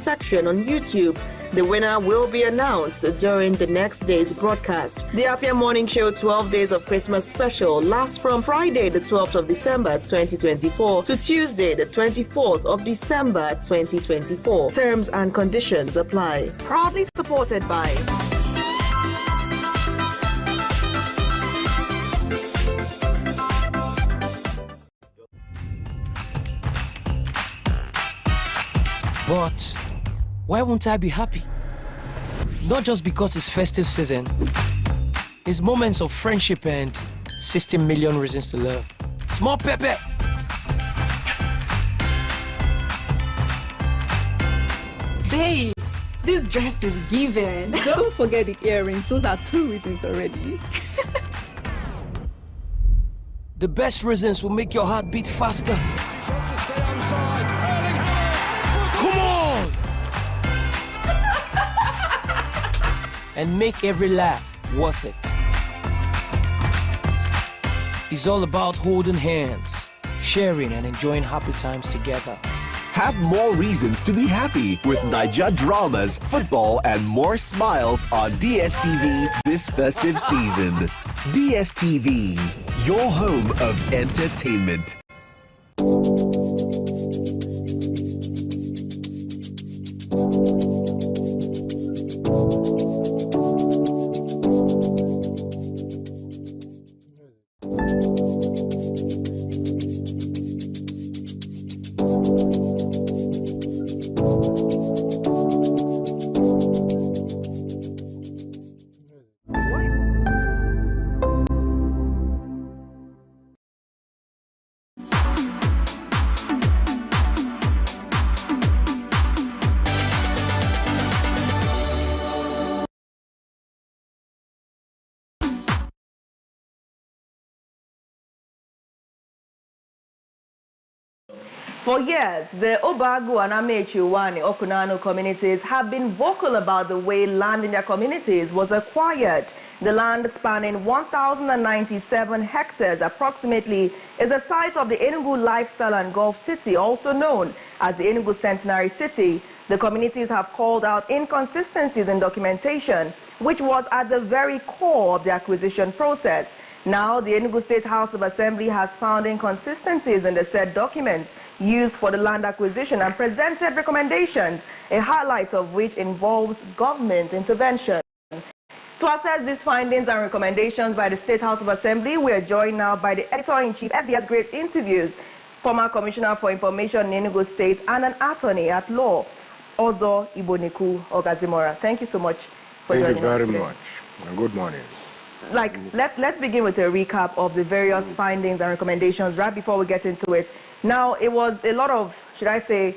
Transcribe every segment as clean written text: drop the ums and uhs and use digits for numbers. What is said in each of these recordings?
section on YouTube. The winner will be announced during the next day's broadcast. The Afia Morning Show 12 Days of Christmas Special lasts from Friday the 12th of December 2024 to Tuesday the 24th of December 2024. Terms and conditions apply. Proudly supported by But why won't I be happy? Not just because it's festive season. It's moments of friendship and 60 million reasons to love. Small Pepe. Babes, this dress is given. Don't forget the earrings. Those are 2 reasons already. The best reasons will make your heart beat faster. Come on! And make every laugh worth it. It's all about holding hands, sharing and enjoying happy times together. Have more reasons to be happy with Niger dramas, football, and more smiles on DSTV this festive season. DSTV, your home of entertainment. For years, the Obagu and Amechiwani Okunano communities have been vocal about the way land in their communities was acquired. The land spanning 1,097 hectares approximately is the site of the Enugu Lifestyle and Golf City, also known as the Enugu Centenary City. The communities have called out inconsistencies in documentation, which was at the very core of the acquisition process. Now, the Enugu State House of Assembly has found inconsistencies in the said documents used for the land acquisition and presented recommendations, a highlight of which involves government intervention. To assess these findings and recommendations by the State House of Assembly, we are joined now by the Editor-in-Chief, SBS Great Interviews, former Commissioner for Information in Enugu State and an attorney at law, Ozo Igbonekwu Ogazimorah. Thank you so much for joining us today. Thank you very much. And good morning. Let's begin with a recap of the various findings and recommendations right before we get into it. Now, it was a lot of, should I say,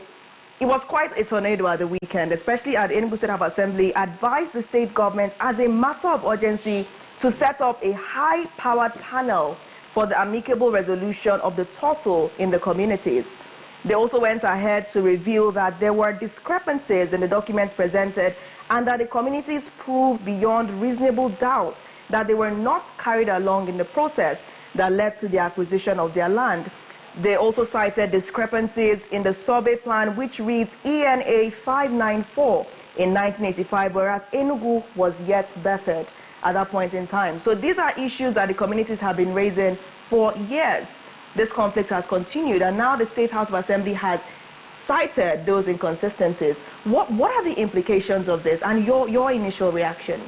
it was quite a tornado at the weekend, especially at the Enugu State House of Assembly, advised the state government as a matter of urgency to set up a high-powered panel for the amicable resolution of the tussle in the communities. They also went ahead to reveal that there were discrepancies in the documents presented and that the communities proved beyond reasonable doubt that they were not carried along in the process that led to the acquisition of their land. They also cited discrepancies in the survey plan, which reads ENA 594 in 1985, whereas Enugu was yet bettered at that point in time. So these are issues that the communities have been raising for years. This conflict has continued, and now the State House of Assembly has cited those inconsistencies. What are the implications of this and your initial reaction?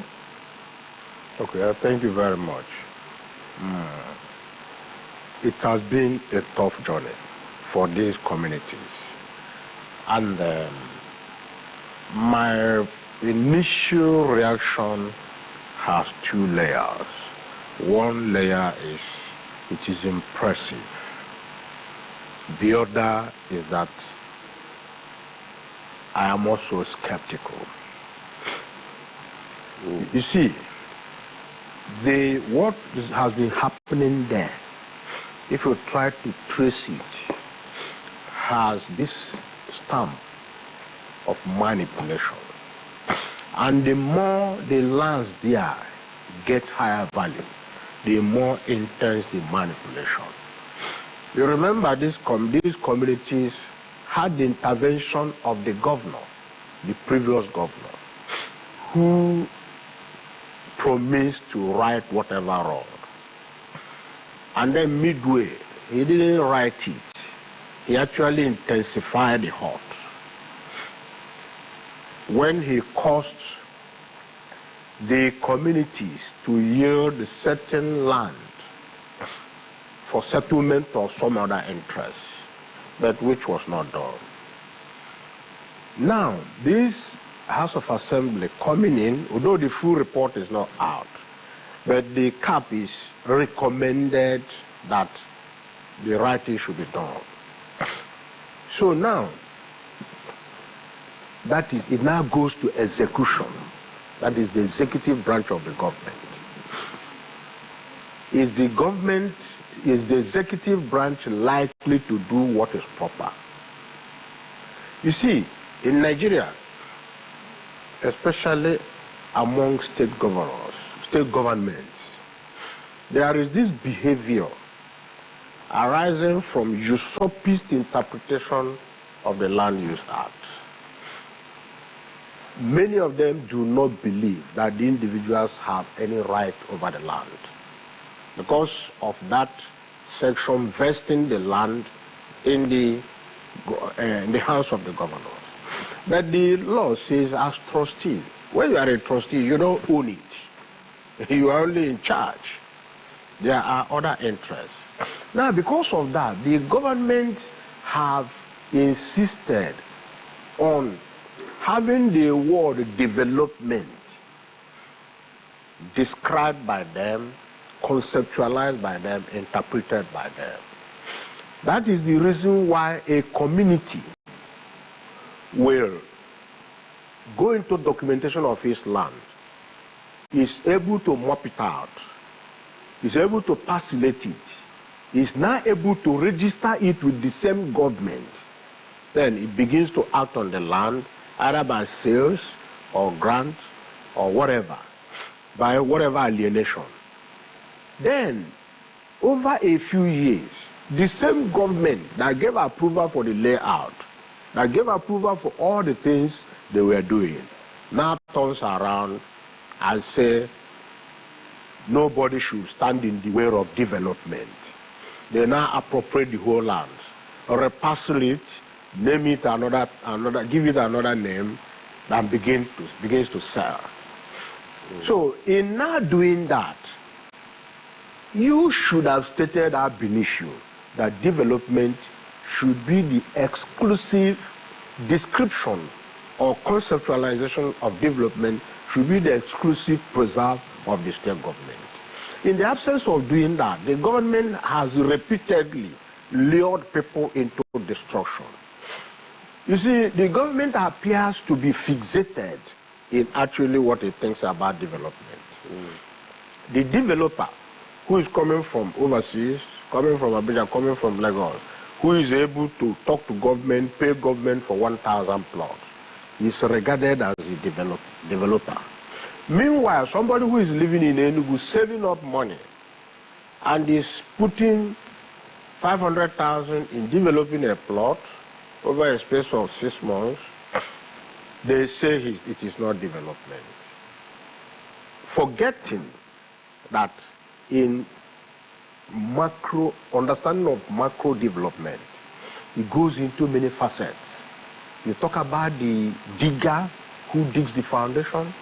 Okay, thank you very much. It has been a tough journey for these communities. And my initial reaction has 2 layers. One layer is, it is impressive. The other is that I am also skeptical. You see, what has been happening there, if you try to trace it, has this stamp of manipulation. And the more the lands there get higher value, the more intense the manipulation. You remember these communities had the intervention of the governor the previous governor, who promised to right whatever wrong. And then midway, he didn't write it. He actually intensified the hurt. When he caused the communities to yield certain land for settlement of some other interests, but which was not done. Now, this House of Assembly coming in, although the full report is not out, but the CAP is recommended that the right thing should be done. So now, that is, it now goes to execution. That is the executive branch of the government. Is the executive branch likely to do what is proper? You see, in Nigeria, especially among state governors, state governments, there is this behavior arising from usurpist interpretation of the Land Use Act. Many of them do not believe that the individuals have any right over the land because of that section vesting the land in the hands of the governors. But the law says as trustee, when you are a trustee, you don't own it. You are only in charge. There are other interests. Now, because of that, the governments have insisted on having the word development described by them, conceptualized by them, interpreted by them. That is the reason why a community will go into documentation of his land, is able to map it out, is able to parcellate it, is now able to register it with the same government. Then it begins to act on the land, either by sales or grants or whatever, by whatever alienation. Then, over a few years, the same government that gave approval for the layout, that gave approval for all the things they were doing, now turns around and say nobody should stand in the way of development. They now appropriate the whole land, reparcel it, name it another, give it another name, and begins to sell. So in now doing that, you should have stated ab initio that development should be the exclusive description or conceptualization of development should be the exclusive preserve of the state government. In the absence of doing that, the government has repeatedly lured people into destruction. You see, the government appears to be fixated in actually what it thinks about development. The developer who is coming from overseas, coming from Abuja, coming from Lagos, who is able to talk to government, pay government for 1,000 plots, is regarded as a developer. Meanwhile, somebody who is living in Enugu, saving up money, and is putting 500,000 in developing a plot over a space of 6 months, they say it is not development. Forgetting that in understanding of macro development, it goes into many facets. You talk about the digger who digs the foundation,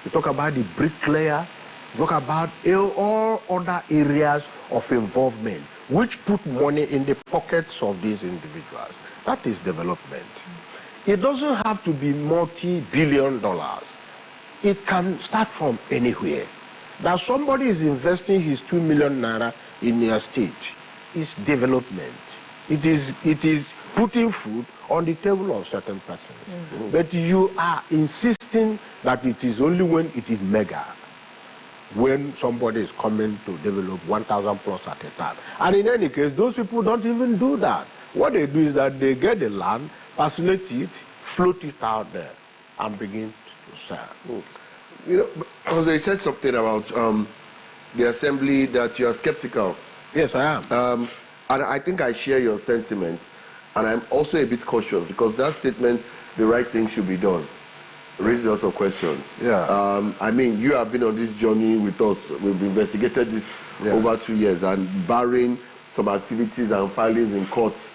you talk about the bricklayer, you talk about all other areas of involvement which put money in the pockets of these individuals. That is development. It doesn't have to be multi-billion dollars. It can start from anywhere. That somebody is investing his 2 million naira in your state is development. It is putting food on the table of certain persons. But you are insisting that it is only when it is mega, when somebody is coming to develop 1,000 plus at a time. And in any case, those people don't even do that. What they do is that they get the land, parcellate it, float it out there, and begin to sell. You know, Ozo, you said something about the assembly that you are skeptical. Yes, I am. And I think I share your sentiment. And I'm also a bit cautious because that statement, the right thing should be done. raises a lot of questions. Yeah. I mean, you have been on this journey with us. We've investigated this over 2 years, and barring some activities and filings in courts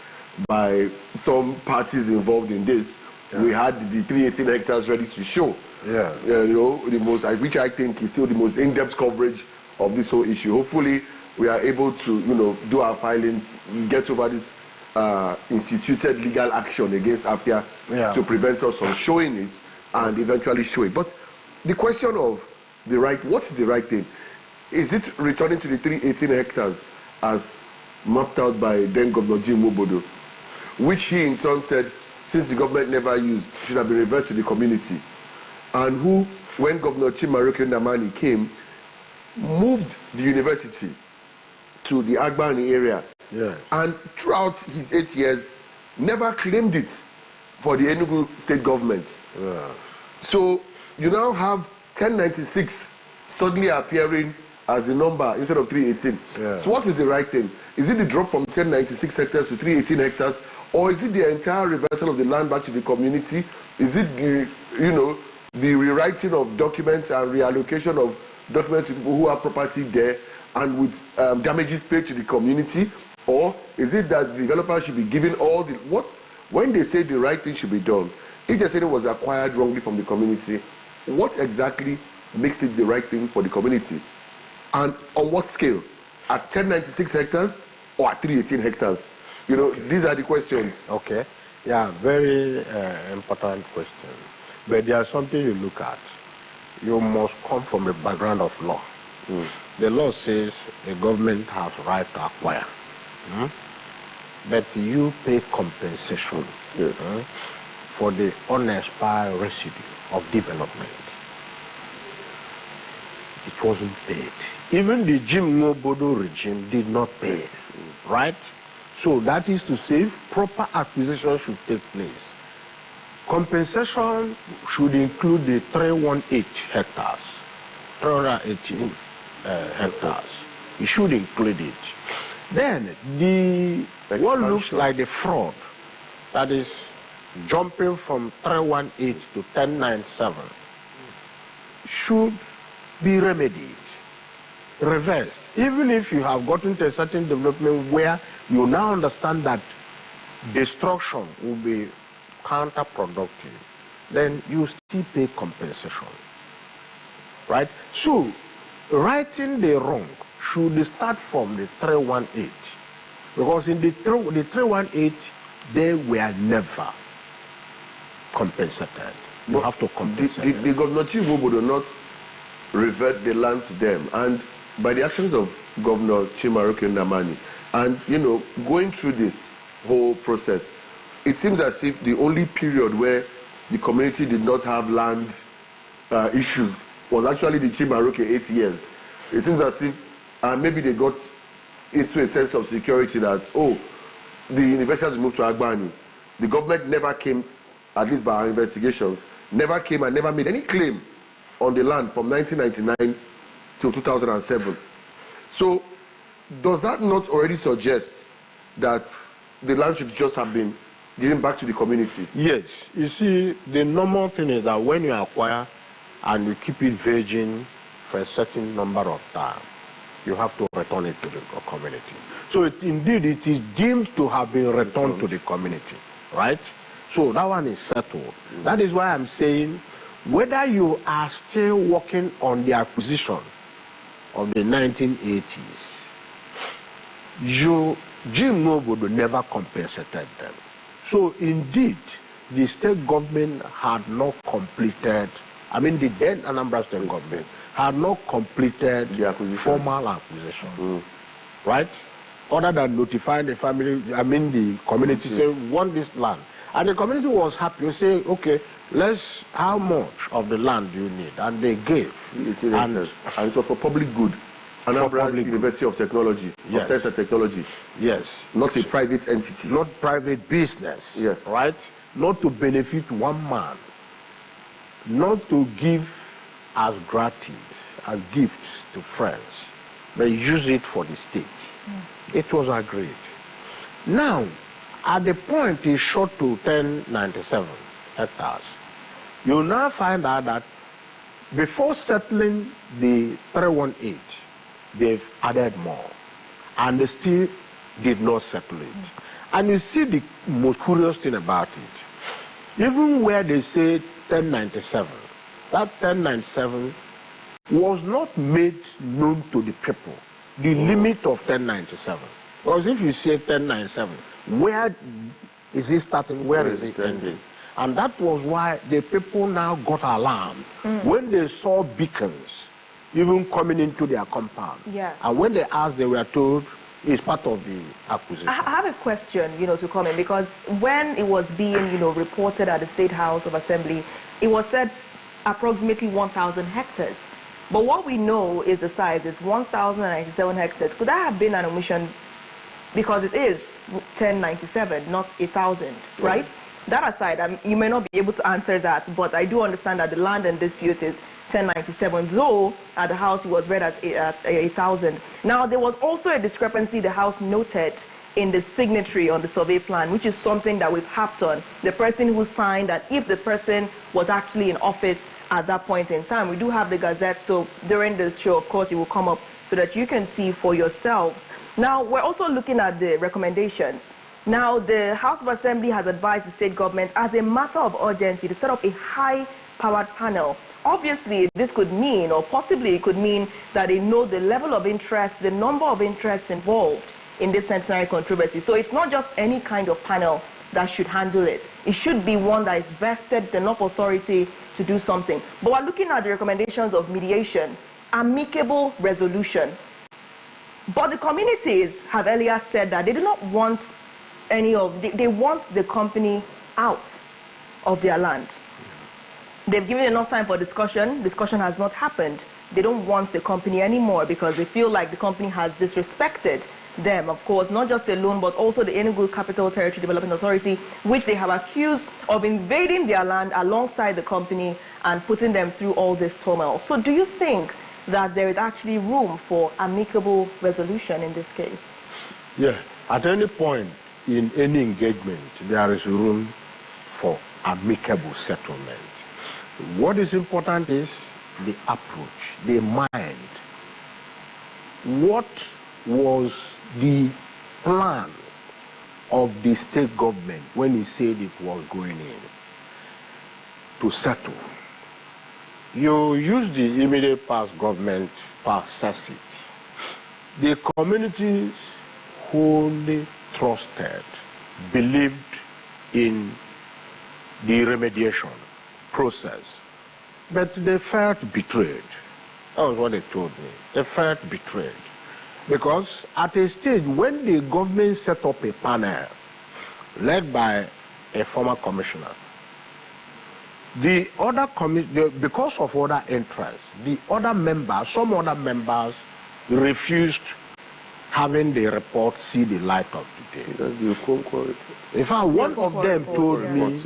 by some parties involved in this, we had the 318 hectares ready to show. Yeah. You know, the most, which I think is still the most in-depth coverage of this whole issue. Hopefully, we are able to, you know, do our filings, get over this instituted legal action against Afia to prevent us from showing it and eventually show it. But the question of the right, what is the right thing? Is it returning to the 318 hectares as mapped out by then Governor Jim Nwobodo, which he in turn said, since the government never used, should have been reversed to the community, and who, when Governor Chimaroke Ndamani came, moved the university to the Agbani area, and throughout his 8 years, never claimed it for the Enugu state government. So you now have 1096 suddenly appearing as a number instead of 318. So what is the right thing? Is it the drop from 1096 hectares to 318 hectares, or is it the entire reversal of the land back to the community? Is it the, you know, the rewriting of documents and reallocation of documents to people who have property there and with damages paid to the community? Or is it that the developer should be given all the, what, when they say the right thing should be done, if they say it was acquired wrongly from the community, what exactly makes it the right thing for the community? And on what scale? At 1096 hectares or at 318 hectares? You know, these are the questions. Okay. Yeah, very important question. But there's something you look at. You must come from a background of law. The law says the government has right to acquire. But you pay compensation for the unexpired residue of development. It wasn't paid. Even the Jim Nwobodo regime did not pay, right? So that is to say, if proper acquisition should take place, compensation should include the 318 hectares, 318 hectares. It should include it. Then the what looks like the fraud, that is jumping from 318 to 1097, should be remedied, reversed. Even if you have gotten to a certain development where you now understand that destruction will be counterproductive, then you still pay compensation, right? So, righting the wrong should start from the 318, because in the 318, they were never compensated. You have to compensate. The Governor Nwobodo not revert the land to them, and by the actions of Governor Chimaroke Ndamani, and you know, going through this whole process, it seems as if the only period where the community did not have land issues was actually the Chimaroke 8 years. It seems as if maybe they got into a sense of security that, oh, the university has moved to Agbani. The government never came, at least by our investigations, never came and never made any claim on the land from 1999 till 2007. So, does that not already suggest that the land should just have been given back to the community? Yes. You see, the normal thing is that when you acquire and you keep it virgin for a certain number of time, you have to return it to the community. So indeed, it is deemed to have been returned to the community, right? So that one is settled. That is why I'm saying, whether you are still working on the acquisition of the 1980s, Jim Nwobodo never compensated them. So indeed, the state government had not completed, I mean the then Anambra state government had not completed the formal acquisition, right? Other than notifying the family, I mean the community, say, we want this land. And the community was happy. You say, okay, how much of the land do you need? And they gave. And it was for public good. Anambra University of Technology, of Science and Technology. Yes. Not a private entity. Not private business. Yes. Right? Not to benefit one man. Not to give as gratis, as gifts to friends, but use it for the state. It was agreed. Now, at the point it shot to 1097 hectares, You now find out that before settling the 318, they've added more, and they still did not settle it. And you see the most curious thing about it, even where they say 1097, that 1097 was not made known to the people, the limit of 1097. Because if you say 1097, where is it starting, where is it ending? And that was why the people now got alarmed when they saw beacons even coming into their compound. Yes. And when they asked, they were told it's part of the acquisition. I have a question, to come in, because when it was being, reported at the State House of Assembly, it was said approximately 1,000 hectares. But what we know is the size is 1,097 hectares. Could that have been an omission? Because it is 1097, not 1,000, right? That aside, you may not be able to answer that, but I do understand that the land in dispute is 1097, though at the House it was read as 1,000. Now, there was also a discrepancy the House noted in the signatory on the survey plan, which is something that we've harped on. The person who signed, and if the person was actually in office at that point in time. We do have the Gazette, so during this show, of course, it will come up so that you can see for yourselves. Now, we're also looking at the recommendations. Now, the House of Assembly has advised the state government as a matter of urgency to set up a high-powered panel. Obviously, this could mean, or possibly it could mean, that they know the level of interest, the number of interests involved in this centenary controversy. So it's not just any kind of panel that should handle it. It should be one that is vested enough authority to do something. But we're looking at the recommendations of mediation, amicable resolution. But the communities have earlier said that they do not want they want the company out of their land. They've given enough time for discussion. Discussion has not happened. They don't want the company anymore because they feel like the company has disrespected them, of course, not just alone, but also the Enugu Capital Territory Development Authority, which they have accused of invading their land alongside the company and putting them through all this turmoil. So do you think that there is actually room for amicable resolution in this case? Yeah, at any point in any engagement, there is room for amicable settlement. What is important is the approach, the mind. What was the plan of the state government when he said it was going in to settle? You use the immediate past government to assess it. The communities wholly trusted, believed in the remediation process, but they felt betrayed. That was what they told me. They felt betrayed. Because at a stage when the government set up a panel led by a former commissioner, the other because of other interests, some other members refused having the report see the light of the day. That's the report. In fact, one of them told me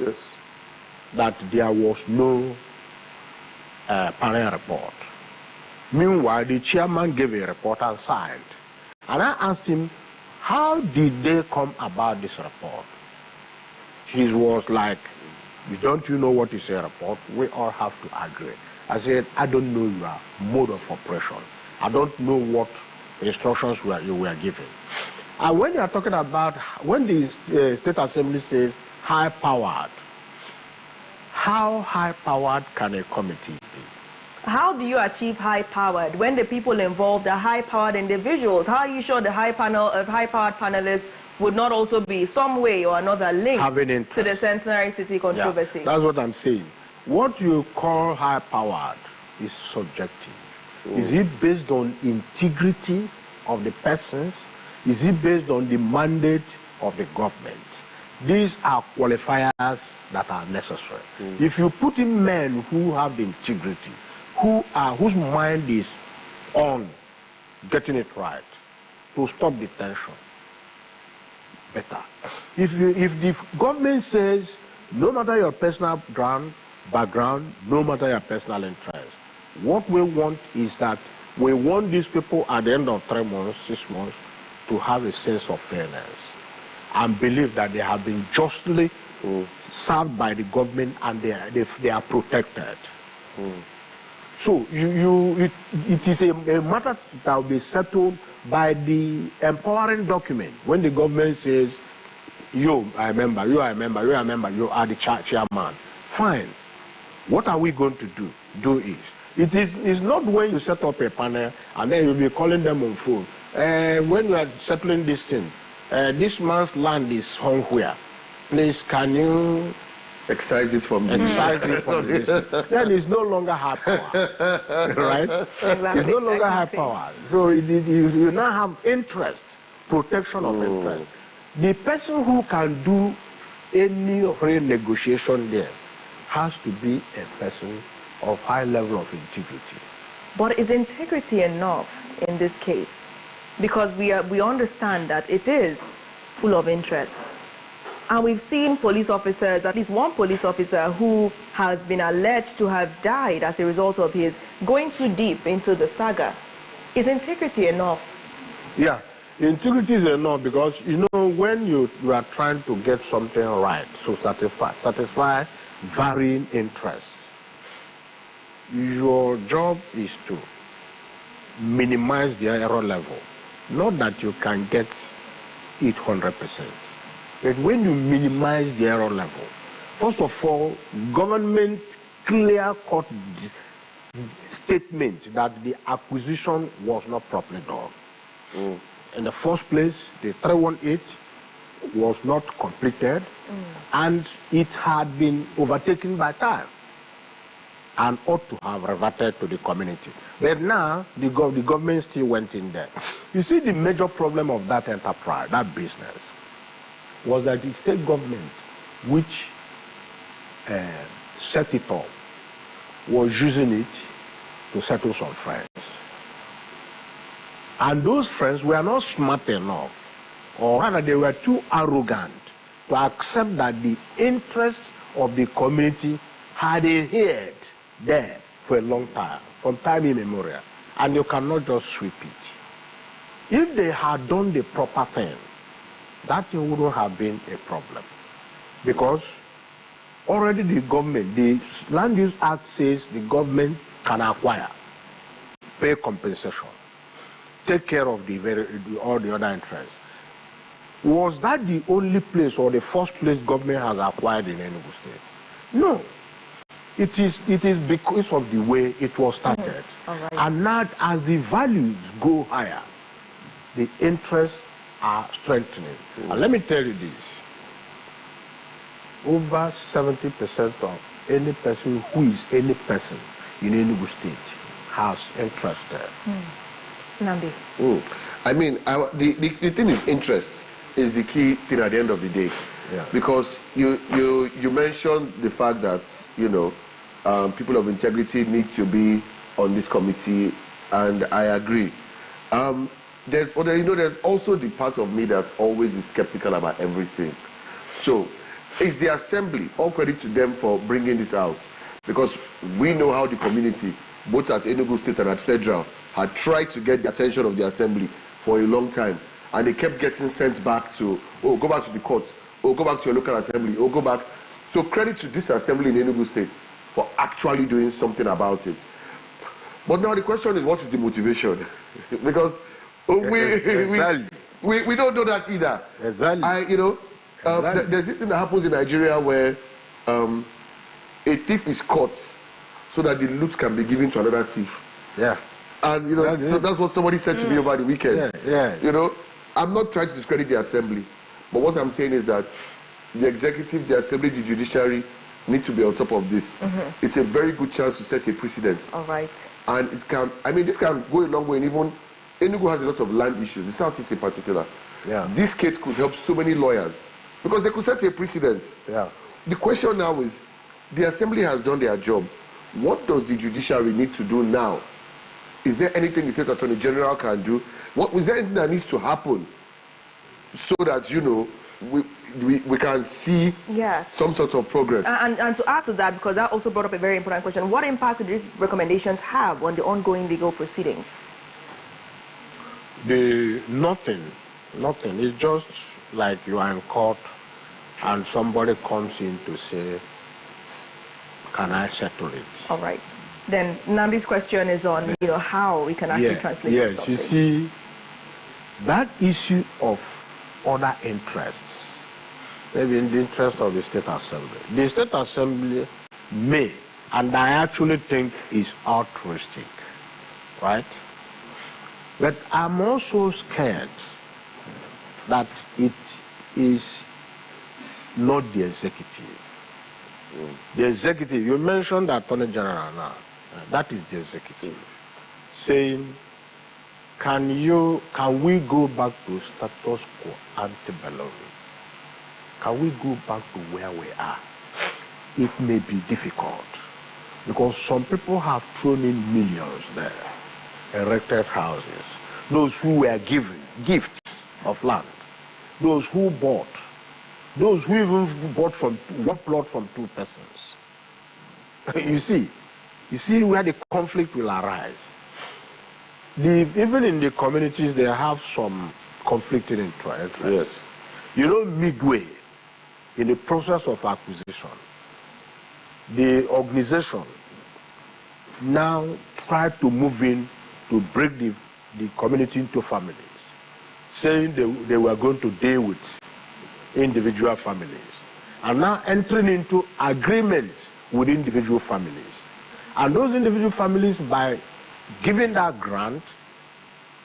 that there was no panel report. Meanwhile, the chairman gave a report and signed. And I asked him, how did they come about this report? He was like, don't you know what is a report? We all have to agree. I said, I don't know your mode of operation. I don't know what instructions you were given. And when you are talking about, when the State Assembly says high-powered, how high-powered can a committee be? How do you achieve high-powered when the people involved are high-powered individuals? How are you sure the high-powered panelists would not also be some way or another linked to the Centenary City Controversy? Yeah, that's what I'm saying. What you call high-powered is subjective. Is it based on integrity of the persons? Is it based on the mandate of the government? These are qualifiers that are necessary. If you put in men who have the integrity, whose mind is on getting it right, to stop the tension, better. If the government says, no matter your personal background, no matter your personal interest, what we want is that we want these people at the end of 3 months, 6 months, to have a sense of fairness and believe that they have been justly served by the government, and they are protected. So it is a matter that will be settled by the empowering document. When the government says, you are a member, you are a member, you are a member, you are the chairman. Fine. What are we going to do? Do it. It's not when you set up a panel and then you'll be calling them on phone. When you are settling this thing, this man's land is somewhere. Please, can you excise it from this? Then it's no longer high power, right? Exactly. It's no longer high power. So you now have interest, protection of interest. The person who can do any renegotiation there has to be a person of high level of integrity. But is integrity enough in this case? Because we understand that it is full of interest. And we've seen police officers, at least one police officer who has been alleged to have died as a result of his going too deep into the saga. Is integrity enough? Yeah, integrity is enough because, you know, when you are trying to get something right, so satisfy varying interests, your job is to minimize the error level. Not that you can get it 100%. But when you minimize the error level, first of all, government clear-cut statement that the acquisition was not properly done. In the first place, the 318 was not completed, and it had been overtaken by time and ought to have reverted to the community. But now, the government still went in there. You see, the major problem of that enterprise, that business, was that the state government, which set it up, was using it to settle some friends. And those friends were not smart enough, or rather they were too arrogant to accept that the interests of the community had adhered there for a long time, from time immemorial, and you cannot just sweep it. If they had done the proper thing, that wouldn't have been a problem. Because already the government, the Land Use Act says the government can acquire, pay compensation, take care of all the other interests. Was that the only place or the first place government has acquired in Enugu State? No. It is because of the way it was started. Right. And now as the values go higher, the interests are strengthening. And let me tell you this. Over 70% of any person who is any person in Enugu State has interest there. Nambi. I mean, the thing is interest is the key thing at the end of the day. Yeah. Because you mentioned the fact that, you know, people of integrity need to be on this committee, and I agree. There's also the part of me that always is skeptical about everything. So, it's the assembly, all credit to them for bringing this out, because we know how the community, both at Enugu State and at Federal, had tried to get the attention of the assembly for a long time, and they kept getting sent back to, oh, go back to the court, oh, go back to your local assembly, oh, go back. So credit to this assembly in Enugu State for actually doing something about it. But now the question is, what is the motivation? Because we don't know that either. Exactly. There's this thing that happens in Nigeria where a thief is caught so that the loot can be given to another thief. Yeah. And, you know, so that's what somebody said to me over the weekend. Yeah. You know, I'm not trying to discredit the assembly, but what I'm saying is that the executive, the assembly, the judiciary need to be on top of this. It's a very good chance to set a precedent. All right. And it can, this can go a long way. And even Enugu has a lot of land issues, the Southeast in particular. Yeah. This case could help so many lawyers because they could set a precedent. Yeah. The question now is, the assembly has done their job. What does the judiciary need to do now? Is there anything the state attorney general can do? Is there anything that needs to happen so that, you know, we can see some sort of progress? And to add to that, because that also brought up a very important question, what impact do these recommendations have on the ongoing legal proceedings? Nothing. It's just like you are in court and somebody comes in to say, can I settle it? All right. Then Namdi's question is on, how we can actually translate to something. You see, that issue of other interests, maybe in the interest of the State Assembly. The State Assembly may, and I actually think is altruistic, right? But I'm also scared that it is not the executive. The executive, you mentioned the Attorney General now, that is the executive, saying, can we go back to status quo ante bellum? Can we go back to where we are? It may be difficult because some people have thrown in millions there, erected houses, those who were given gifts of land, those who bought, those who even bought from one plot from two persons. You see where the conflict will arise. Even in the communities, they have some conflicting interests. Yes. Midway, in the process of acquisition, the organization now tried to move in to break the community into families, saying they were going to deal with individual families, and now entering into agreements with individual families. And those individual families, by giving that grant,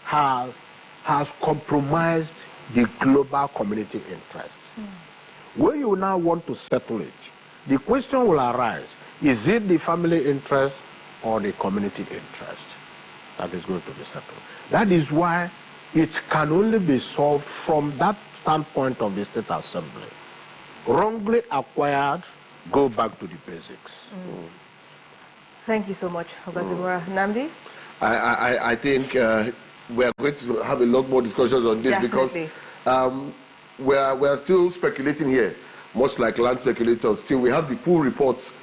has compromised the global community interests. When you now want to settle it, the question will arise, is it the family interest or the community interest that is going to be settled? That is why it can only be solved from that standpoint of the State Assembly. Wrongly acquired, go back to the basics. Thank you so much, Ogazimorah. Namdi? I think we are going to have a lot more discussions on this. Definitely. Because we are still speculating here, much like land speculators. Still, we have the full reports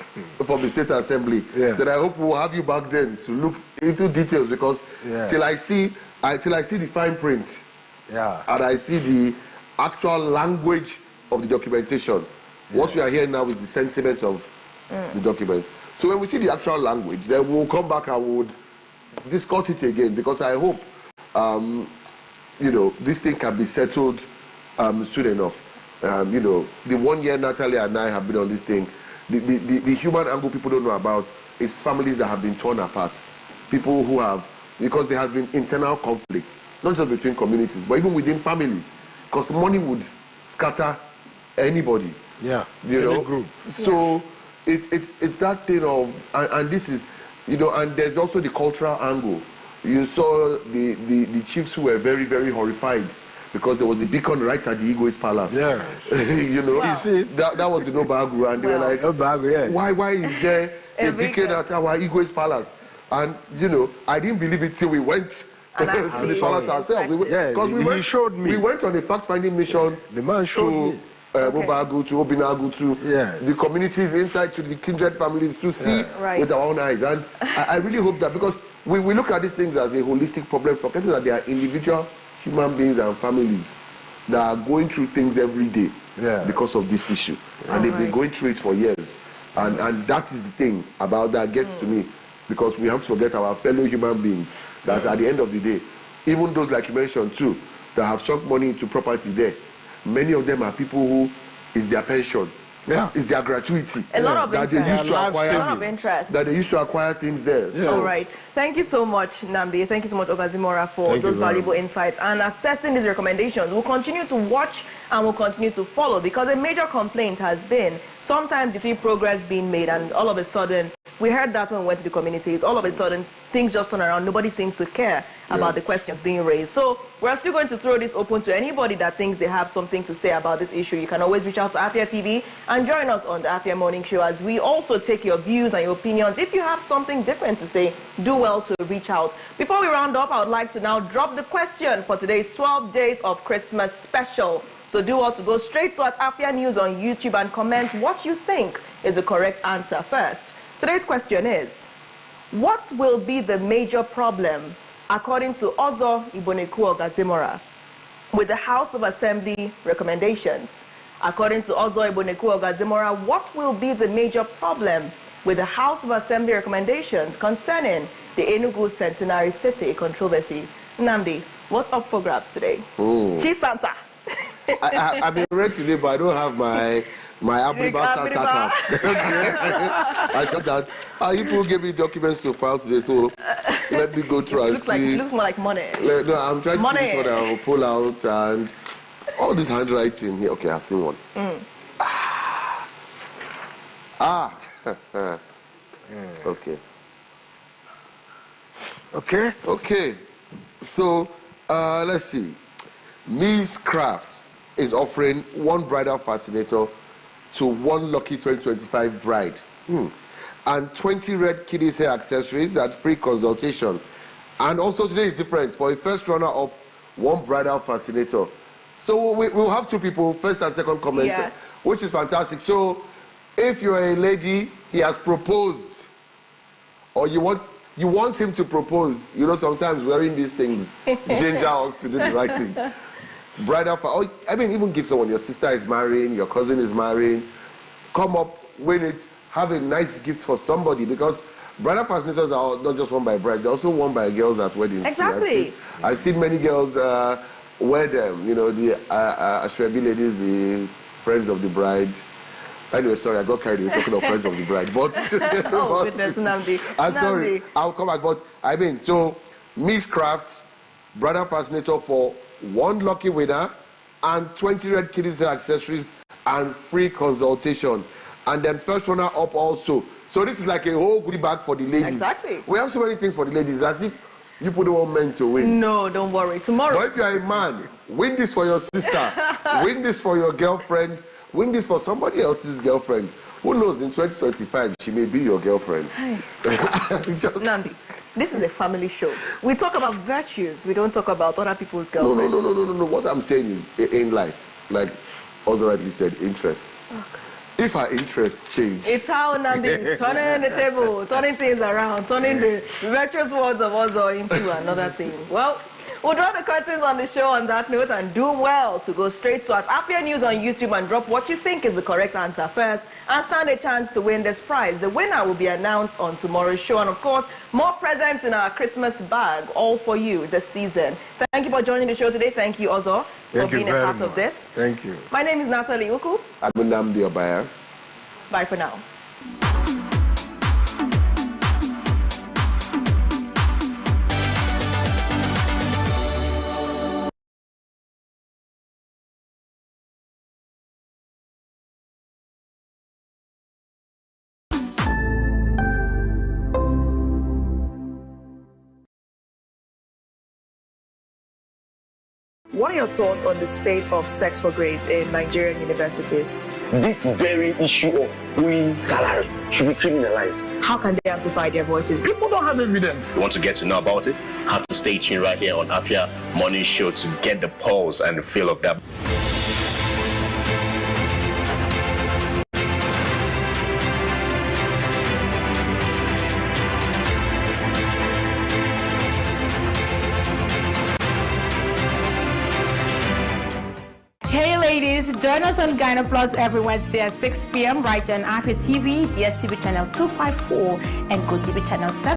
from the State Assembly. Then I hope we'll have you back then to look into details, because till I see the fine print, and I see the actual language of the documentation. What we are hearing now is the sentiment of the document. So when we see the actual language, then we'll come back and we'll discuss it again, because I hope, this thing can be settled soon enough. The 1 year Natalie and I have been on this thing, the human angle people don't know about is families that have been torn apart. People who have, because there has been internal conflict, not just between communities, but even within families, because money would scatter anybody. Any group. So it's that thing of, and this is, and there's also the cultural angle. You saw the chiefs who were very, very horrified because there was a beacon right at the Igwe's palace. You see, that was the Nobagu, and they were like, why is there a beacon at our Igwe's palace? And I didn't believe it till we went to the palace ourselves. Because we went on a fact-finding mission. The man showed me. Mobagu, to Obinagu, to the communities inside, to the kindred families, to see with our own eyes. And I really hope that, because we look at these things as a holistic problem, forgetting that there are individual human beings and families that are going through things every day because of this issue. And they've been going through it for years. And that is the thing about that gets to me, because we have to forget our fellow human beings, that at the end of the day, even those like you mentioned too, that have sunk money into property there, many of them are people who is their pension, is their gratuity. A lot of that interest. They used to acquire, a lot of interest. That they used to acquire things there. So. All right. Thank you so much, Namdi. Thank you so much, Ogazimorah, for those valuable insights and assessing these recommendations. We'll continue to watch and we'll continue to follow, because a major complaint has been sometimes you see progress being made and all of a sudden, we heard that when we went to the communities, all of a sudden things just turn around. Nobody seems to care about the questions being raised. So we're still going to throw this open to anybody that thinks they have something to say about this issue. You can always reach out to Afia TV and join us on the Afia Morning Show, as we also take your views and your opinions. If you have something different to say, do well to reach out. Before we round up, I would like to now drop the question for today's 12 Days of Christmas special. So do well to go straight to Afia News on YouTube and comment what you think is the correct answer first. Today's question is, what will be the major problem, according to Ozo Igbonekwu Ogazimorah, with the House of Assembly recommendations? According to Ozo Igbonekwu Ogazimorah, what will be the major problem with the House of Assembly recommendations concerning the Enugu Centenary City Controversy? Nnamdi, what's up for grabs today? Chief Santa. I've been read today, but I don't have my Abriba Santa cap. I shot that. People gave me documents to file today, so let me go through and see. It looks more like money. No, I'm trying to see what I'll pull out and all this handwriting here. Okay, I've seen one. Okay. Okay. So, let's see. Miss Craft is offering one bridal fascinator to one lucky 2025 bride. And 20 red kiddies hair accessories at free consultation. And also today is different. For a first runner-up, one bridal fascinator. So we'll have two people, first and second commenter, yes, which is fantastic. So if you're a lady, he has proposed, or you want him to propose, you know, sometimes wearing these things ginger us to do the right thing. Bridal, even give someone, your sister is marrying, your cousin is marrying, come up, win it, have a nice gift for somebody, because bridal fascinators are not just worn by brides, they're also worn by girls at weddings. Exactly. I've seen many girls wear them, you know, the Ashwebi ladies, the friends of the bride. Anyway, sorry, I got carried away talking of friends of the bride, but... goodness, Nnamdi. I'm sorry, I'll come back, but so Miss Crafts, bridal fascinator for one lucky winner and 20 red kiddies accessories and free consultation. And then first runner up also. So this is like a whole goodie bag for the ladies. Exactly. We have so many things for the ladies, as if you put one men to win. No, don't worry. Tomorrow. But if you're a man, win this for your sister, win this for your girlfriend, win this for somebody else's girlfriend. Who knows, in 2025, she may be your girlfriend. Nnamdi, this is a family show. We talk about virtues. We don't talk about other people's girlfriends. No. What I'm saying is, in life, like Ozo rightly said, interests. Okay. If her interests change. It's how Nnamdi is turning the table, turning things around, turning the virtuous words of Ozo into another thing. Well, we'll draw the curtains on the show on that note and do well to go straight to our Afia News on YouTube and drop what you think is the correct answer first and stand a chance to win this prize. The winner will be announced on tomorrow's show, and of course, more presents in our Christmas bag, all for you this season. Thank you for joining the show today. Thank you, Ozo, for being a part of this. Thank you. My name is Natalie Uku. I'm Nnamdi Obaya. Bye for now. What are your thoughts on the spate of sex for grades in Nigerian universities? This very issue of owing salary should be criminalized. How can they amplify their voices? People don't have evidence. You want to get to know about it? Have to stay tuned right here on Afia Morning Show to get the pulse and the feel of that. Hey ladies, join us on Gyno Plus every Wednesday at 6 p.m. right on Afia TV, DSTV channel 254 and GoTV channel 7.